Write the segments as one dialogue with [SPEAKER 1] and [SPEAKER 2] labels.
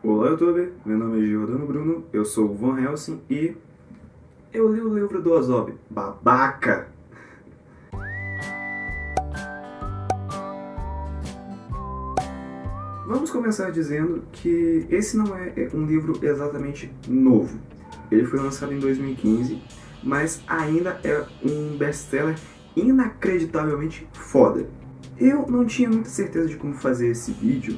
[SPEAKER 1] Olá, YouTube! Meu nome é Giordano Bruno, eu sou o Van Helsing e eu li o livro do Ozob. Babaca! Vamos começar dizendo que esse não é um livro exatamente novo. Ele foi lançado em 2015, mas ainda é um best-seller inacreditavelmente foda. Eu não tinha muita certeza de como fazer esse vídeo,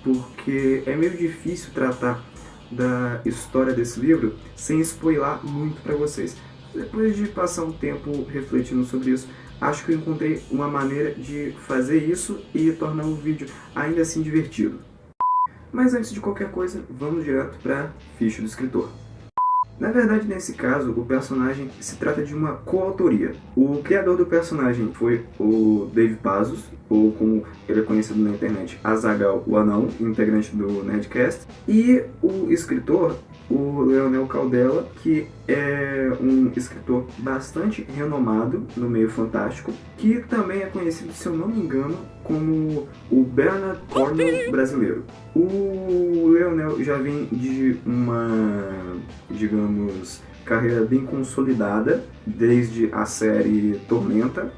[SPEAKER 1] porque é meio difícil tratar da história desse livro sem spoiler muito para vocês. Depois de passar um tempo refletindo sobre isso, acho que eu encontrei uma maneira de fazer isso e tornar o vídeo ainda assim divertido. Mas antes de qualquer coisa, vamos direto para a ficha do escritor. Na verdade, nesse caso, o personagem se trata de uma coautoria. O criador do personagem foi o Dave Pazos, ou como ele é conhecido na internet, Azaghal, o Anão, integrante do Nerdcast, e o escritor, o Leonel Caldela, que é um escritor bastante renomado no meio fantástico, que também é conhecido, se eu não me engano, como o Bernard Cornwell brasileiro. O Leonel já vem de uma, digamos, carreira bem consolidada, desde a série Tormenta,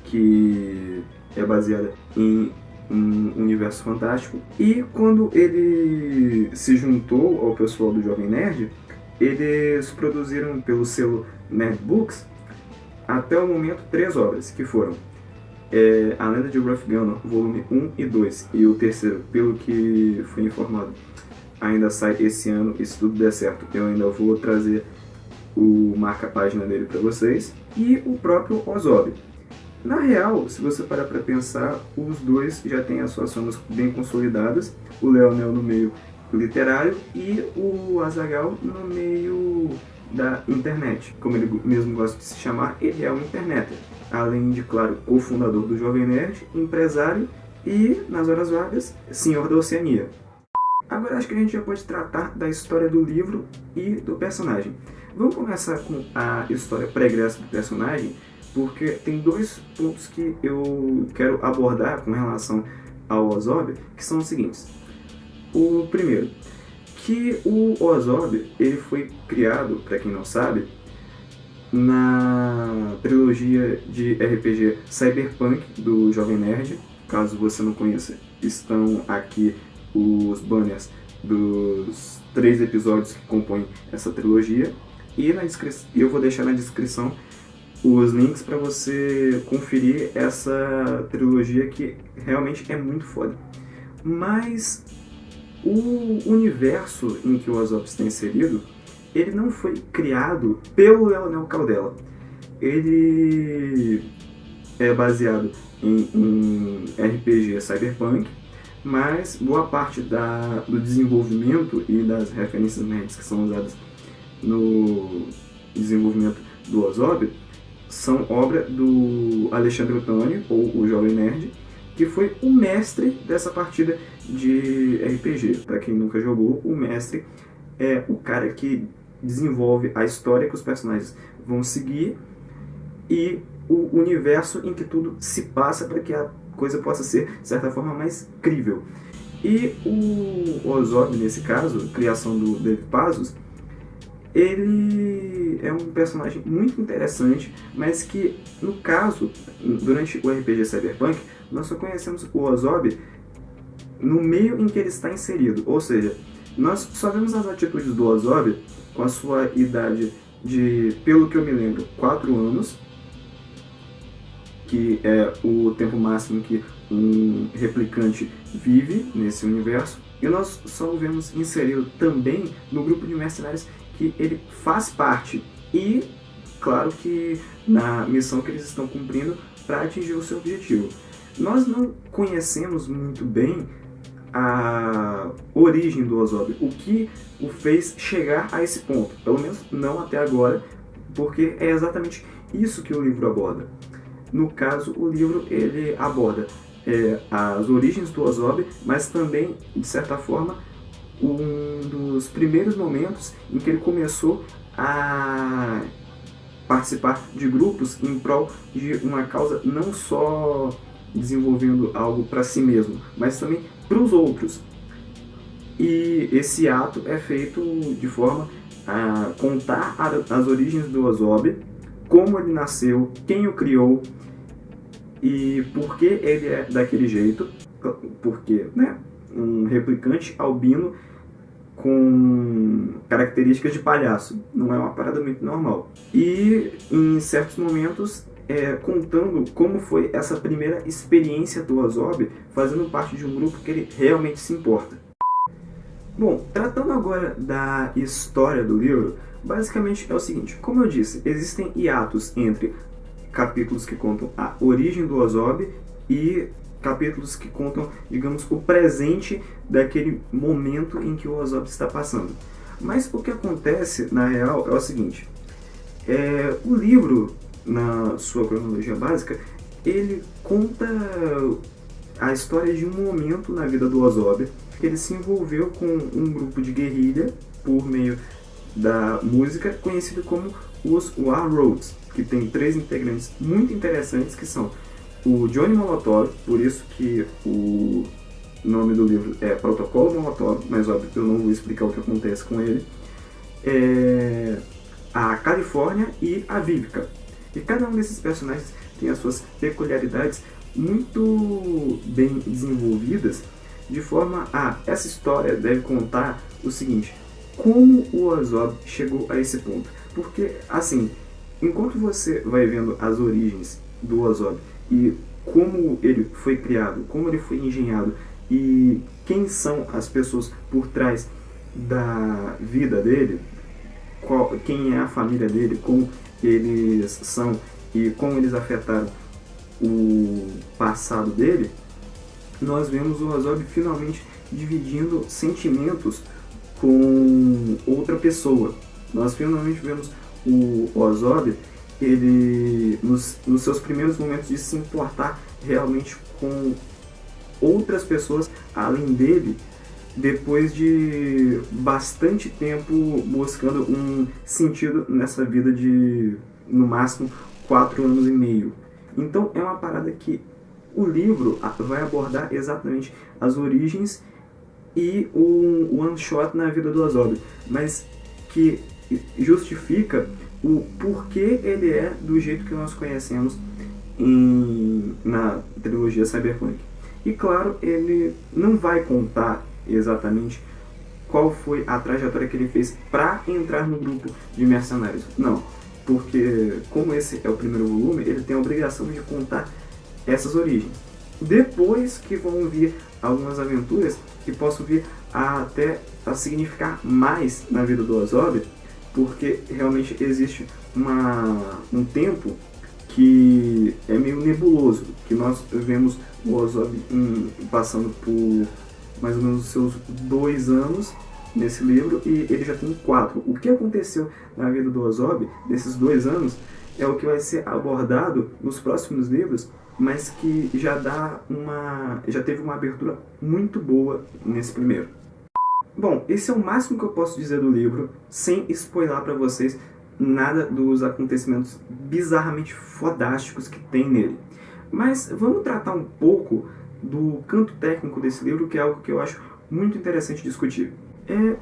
[SPEAKER 1] que é baseada em um universo fantástico. E quando ele se juntou ao pessoal do Jovem Nerd, eles produziram pelo selo Nerd Books até o momento 3 obras, que foram A Lenda de Ruff Gunner, volume 1 e 2, e o terceiro, pelo que fui informado, ainda sai esse ano, e se tudo der certo, eu ainda vou trazer o marca-página dele para vocês, e o próprio Ozob. Na real, se você parar para pensar, os dois já têm as suas formas bem consolidadas, o Leonel no meio literário e o Azaghal no meio da internet. Como ele mesmo gosta de se chamar, ele é um interneter. Além de, claro, cofundador do Jovem Nerd, empresário e, nas horas vagas, senhor da Oceania. Agora acho que a gente já pode tratar da história do livro e do personagem. Vamos começar com a história pregressa do personagem, porque tem 2 pontos que eu quero abordar com relação ao Ozob, que são os seguintes. O primeiro, que o Ozob ele foi criado, para quem não sabe, na trilogia de RPG Cyberpunk do Jovem Nerd. Caso você não conheça, estão aqui os banners dos 3 episódios que compõem essa trilogia. E eu vou deixar na descrição os links para você conferir essa trilogia que realmente é muito foda. Mas o universo em que o Ozob está inserido, ele não foi criado pelo Leonel Caldela. Ele é baseado em um RPG cyberpunk, mas boa parte do desenvolvimento e das referências nerds que são usadas no desenvolvimento do Ozob são obra do Alexandre Ottoni, ou o Jovem Nerd, que foi o mestre dessa partida de RPG. Para quem nunca jogou, o mestre é o cara que desenvolve a história que os personagens vão seguir e o universo em que tudo se passa para que a coisa possa ser, de certa forma, mais crível. E o Ozob, nesse caso, criação do Dave Pazos, ele é um personagem muito interessante, mas que, no caso, durante o RPG Cyberpunk, nós só conhecemos o Ozob no meio em que ele está inserido. Ou seja, nós só vemos as atitudes do Ozob com a sua idade de, pelo que eu me lembro, 4 anos, que é o tempo máximo que um replicante vive nesse universo. E nós só o vemos inserido também no grupo de mercenários que ele faz parte, e claro que na missão que eles estão cumprindo para atingir o seu objetivo. Nós não conhecemos muito bem a origem do Ozob, o que o fez chegar a esse ponto, pelo menos não até agora, porque é exatamente isso que o livro aborda. No caso, o livro ele aborda as origens do Ozob, mas também, de certa forma, um dos primeiros momentos em que ele começou a participar de grupos em prol de uma causa, não só desenvolvendo algo para si mesmo, mas também para os outros. E esse ato é feito de forma a contar as origens do Ozob, como ele nasceu, quem o criou e por que ele é daquele jeito, porque, né, um replicante albino com características de palhaço, não é uma parada muito normal. E em certos momentos, contando como foi essa primeira experiência do Ozob fazendo parte de um grupo que ele realmente se importa. Bom, tratando agora da história do livro, basicamente é o seguinte: como eu disse, existem hiatos entre capítulos que contam a origem do Ozob e capítulos que contam, digamos, o presente daquele momento em que o Ozob está passando. Mas o que acontece, na real, é o seguinte: o livro, na sua cronologia básica, ele conta a história de um momento na vida do Ozob, que ele se envolveu com um grupo de guerrilha por meio da música, conhecido como os War Roads, que tem 3 integrantes muito interessantes, que são o Johnny Molotov, por isso que o nome do livro é Protocolo Molotov, mas óbvio que eu não vou explicar o que acontece com ele, a Califórnia e a Vivica. E cada um desses personagens tem as suas peculiaridades muito bem desenvolvidas, de forma a essa história deve contar o seguinte: como o Ozob chegou a esse ponto. Porque, assim, enquanto você vai vendo as origens do Ozob e como ele foi criado, como ele foi engenhado e quem são as pessoas por trás da vida dele, quem é a família dele, como eles são e como eles afetaram o passado dele, nós vemos o Ozob finalmente dividindo sentimentos com outra pessoa. Nós finalmente vemos o Ozob, ele nos seus primeiros momentos de se importar realmente com outras pessoas além dele, depois de bastante tempo buscando um sentido nessa vida de, no máximo, 4 anos e meio. Então é uma parada que o livro vai abordar exatamente as origens e o one shot na vida do Ozob, mas que justifica o porquê ele é do jeito que nós conhecemos na trilogia Cyberpunk. E claro, ele não vai contar exatamente qual foi a trajetória que ele fez para entrar no grupo de mercenários. Não, porque como esse é o primeiro volume, ele tem a obrigação de contar essas origens. Depois que vão vir algumas aventuras que possam vir até a significar mais na vida do Ozob, porque realmente existe um tempo que é meio nebuloso, que nós vemos o Ozob passando por mais ou menos os seus 2 anos nesse livro, e ele já tem 4. O que aconteceu na vida do Ozob nesses 2 anos é o que vai ser abordado nos próximos livros, mas que já teve uma abertura muito boa nesse primeiro. Bom, esse é o máximo que eu posso dizer do livro, sem spoiler para vocês nada dos acontecimentos bizarramente fodásticos que tem nele. Mas vamos tratar um pouco do canto técnico desse livro, que é algo que eu acho muito interessante discutir.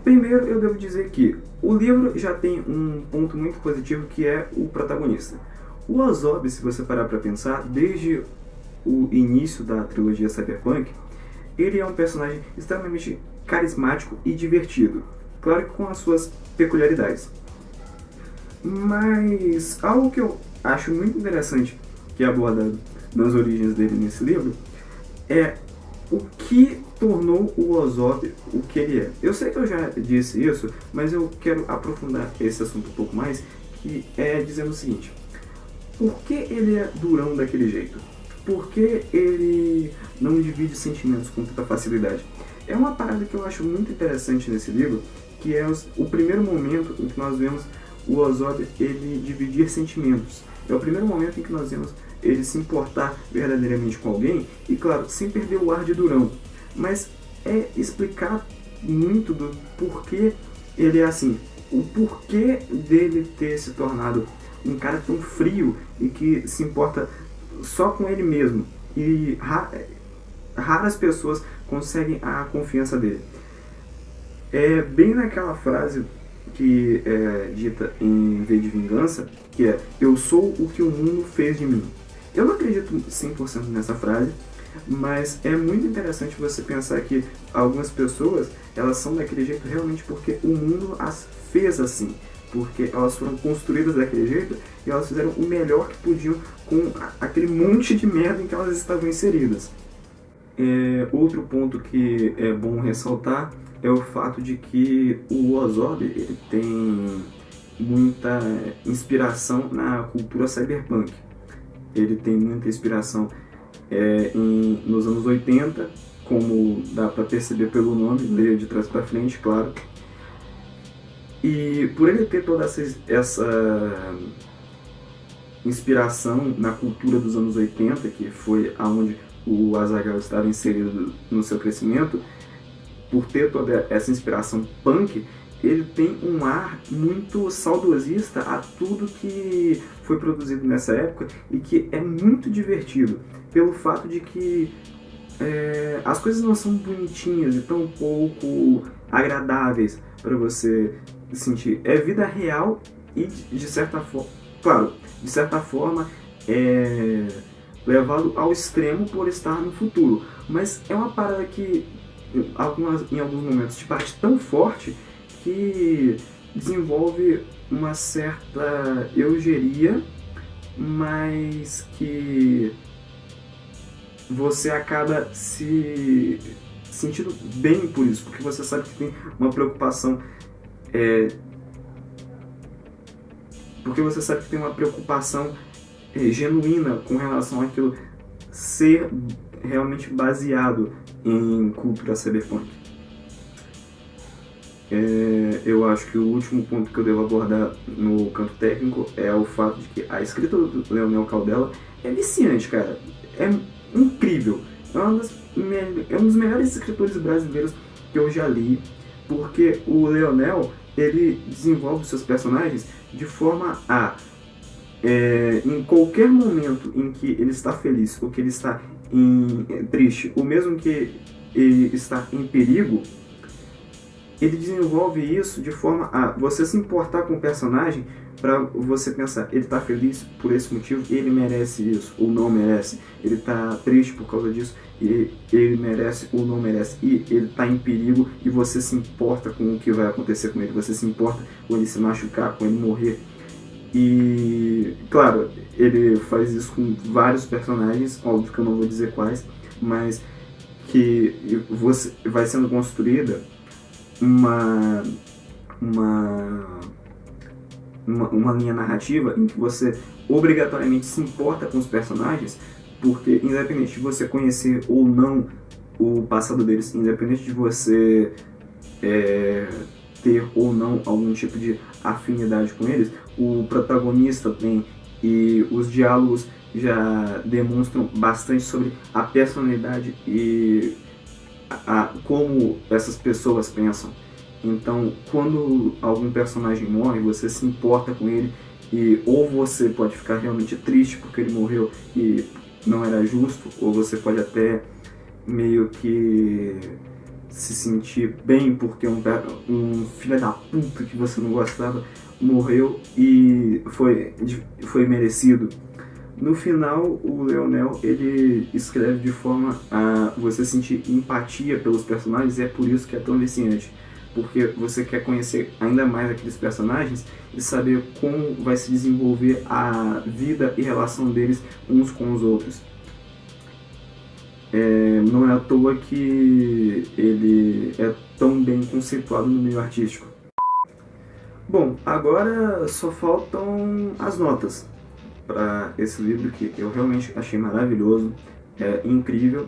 [SPEAKER 1] Primeiro, eu devo dizer que o livro já tem um ponto muito positivo, que é o protagonista. O Ozob, se você parar para pensar, desde o início da trilogia Cyberpunk, ele é um personagem extremamente carismático e divertido, claro que com as suas peculiaridades. Mas algo que eu acho muito interessante que é abordado nas origens dele nesse livro é o que tornou o Ozob o que ele é. Eu sei que eu já disse isso, mas eu quero aprofundar esse assunto um pouco mais, que é dizendo o seguinte: por que ele é durão daquele jeito? Por que ele não divide sentimentos com tanta facilidade? É uma parada que eu acho muito interessante nesse livro, que é o primeiro momento em que nós vemos o Ozob ele dividir sentimentos. É o primeiro momento em que nós vemos ele se importar verdadeiramente com alguém, e claro, sem perder o ar de durão. Mas é explicar muito do porquê ele é assim. O porquê dele ter se tornado um cara tão frio e que se importa só com ele mesmo. E raras pessoas conseguem a confiança dele. É bem naquela frase que é dita em V de Vingança, que é: eu sou o que o mundo fez de mim. Eu não acredito 100% nessa frase, mas é muito interessante você pensar que algumas pessoas, elas são daquele jeito realmente porque o mundo as fez assim, porque elas foram construídas daquele jeito e elas fizeram o melhor que podiam com aquele monte de merda em que elas estavam inseridas. Outro ponto que é bom ressaltar é o fato de que o Ozob ele tem muita inspiração na cultura cyberpunk. Ele tem muita inspiração nos anos 80, como dá para perceber pelo nome, leia de trás para frente, claro. E por ele ter toda essa inspiração na cultura dos anos 80, que foi aonde o Azaghal estava inserido no seu crescimento, por ter toda essa inspiração punk, ele tem um ar muito saudosista a tudo que foi produzido nessa época e que é muito divertido, pelo fato de que as coisas não são bonitinhas e tão pouco agradáveis para você sentir. É vida real e, de certa forma, claro, de certa forma, levado ao extremo por estar no futuro. Mas é uma parada que, em alguns momentos, te bate tão forte que desenvolve uma certa eugeria, mas que você acaba se sentindo bem por isso, porque você sabe que tem uma preocupação, genuína com relação àquilo ser realmente baseado em cultura cyberpunk. Eu acho que o último ponto que eu devo abordar no canto técnico é o fato de que a escrita do Leonel Caldela é viciante, cara. É incrível. É um dos melhores escritores brasileiros que eu já li, porque o Leonel, ele desenvolve seus personagens de forma a, em qualquer momento em que ele está feliz ou que ele está triste, ou mesmo que ele está em perigo, ele desenvolve isso de forma a você se importar com o personagem, para você pensar, ele está feliz por esse motivo, ele merece isso ou não merece, ele está triste por causa disso, e ele merece ou não merece, e ele está em perigo e você se importa com o que vai acontecer com ele, você se importa com ele se machucar, com ele morrer. E claro, ele faz isso com vários personagens, óbvio que eu não vou dizer quais, mas que você vai sendo construída uma linha narrativa em que você obrigatoriamente se importa com os personagens, porque independente de você conhecer ou não o passado deles, independente de você ter ou não algum tipo de afinidade com eles, o protagonista tem, e os diálogos já demonstram bastante sobre a personalidade e como essas pessoas pensam. Então, quando algum personagem morre, você se importa com ele, e ou você pode ficar realmente triste porque ele morreu e não era justo, ou você pode até meio que se sentir bem porque um filho da puta que você não gostava morreu e foi merecido. No final, o Leonel, ele escreve de forma a você sentir empatia pelos personagens, e é por isso que é tão viciante, porque você quer conhecer ainda mais aqueles personagens e saber como vai se desenvolver a vida e relação deles uns com os outros. Não é à toa que ele é tão bem conceituado no meio artístico. Bom, agora só faltam as notas para esse livro, que eu realmente achei maravilhoso, incrível.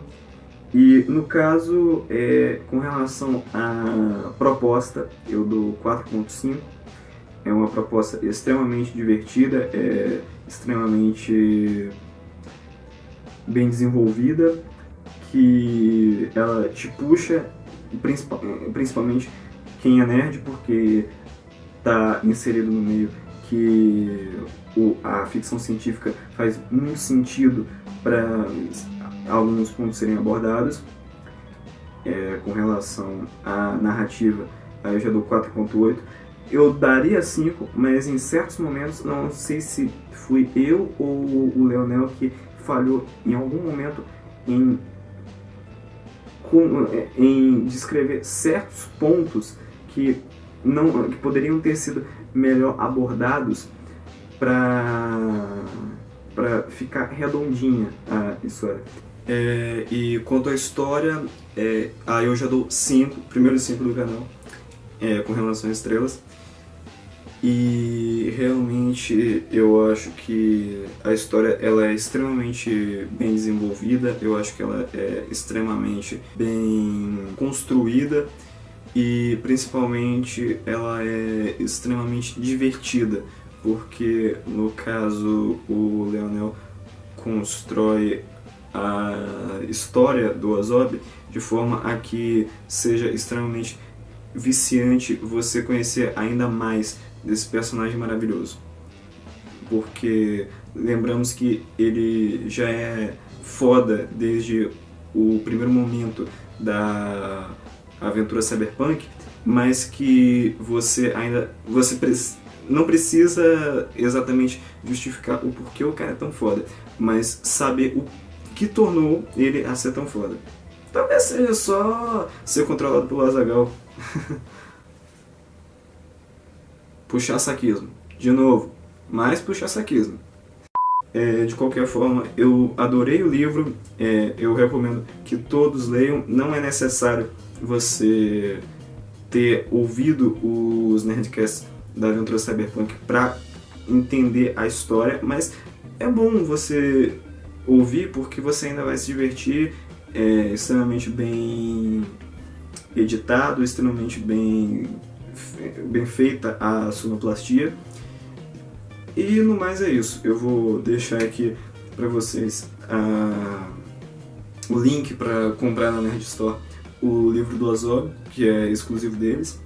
[SPEAKER 1] E no caso, com relação à proposta, eu dou 4.5. É uma proposta extremamente divertida, extremamente bem desenvolvida, que ela te puxa, principalmente quem é nerd, porque está inserido no meio que a ficção científica faz muito sentido para alguns pontos serem abordados. Com relação à narrativa, aí eu já dou 4.8. Eu daria 5, mas em certos momentos, não sei se fui eu ou o Leonel que falhou em algum momento em, em descrever certos pontos que, que poderiam ter sido melhor abordados para ficar redondinha a história. E quanto à história, aí eu já dou 5, primeiro 5 do canal, com relação a estrelas. E realmente eu acho que a história ela é extremamente bem desenvolvida, eu acho que ela é extremamente bem construída e principalmente ela é extremamente divertida, porque no caso o Leonel constrói a história do Azob de forma a que seja extremamente viciante você conhecer ainda mais desse personagem maravilhoso. Porque lembramos que ele já é foda desde o primeiro momento da aventura cyberpunk, mas que você ainda não precisa exatamente justificar o porquê o cara é tão foda, mas saber o que tornou ele a ser tão foda. Talvez seja só ser controlado pelo Azaghal. Puxar saquismo. De novo, mais puxar saquismo. De qualquer forma, eu adorei o livro, eu recomendo que todos leiam. Não é necessário você ter ouvido os Nerdcasts da Aventura Cyberpunk para entender a história, mas é bom você ouvir porque você ainda vai se divertir. É extremamente bem editado, extremamente bem feita a sonoplastia. E no mais é isso. Eu vou deixar aqui para vocês o link para comprar na Nerd Store o livro do Azob, que é exclusivo deles.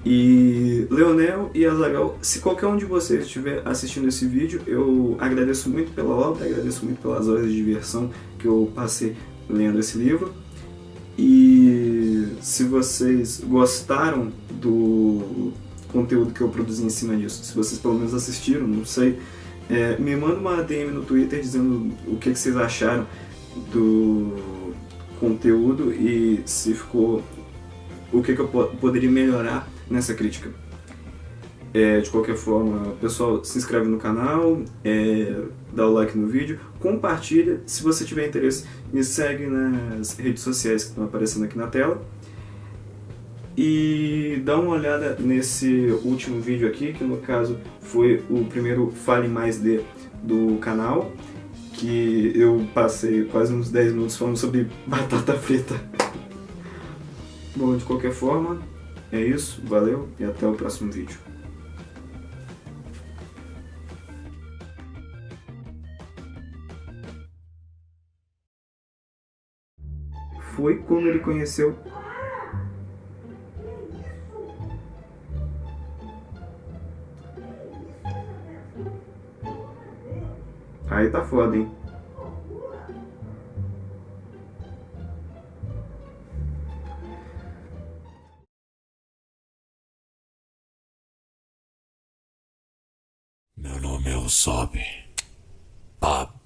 [SPEAKER 1] E Leonel e Azaghal, se qualquer um de vocês estiver assistindo esse vídeo, eu agradeço muito pela obra, agradeço muito pelas horas de diversão que eu passei lendo esse livro. E se vocês gostaram do conteúdo que eu produzi em cima disso, se vocês pelo menos assistiram, não sei, me manda uma DM no Twitter dizendo o que vocês acharam do conteúdo e se ficou, o que eu poderia melhorar nessa crítica. De qualquer forma, pessoal, se inscreve no canal, dá o like no vídeo, compartilha, se você tiver interesse, me segue nas redes sociais que estão aparecendo aqui na tela. E dá uma olhada nesse último vídeo aqui, que no caso foi o primeiro Fale Mais de do canal, que eu passei quase uns 10 minutos falando sobre batata frita. Bom, de qualquer forma, é isso, valeu e até o próximo vídeo. Foi quando ele conheceu. Aí tá foda, hein?
[SPEAKER 2] Meu nome é Usopp. Pá.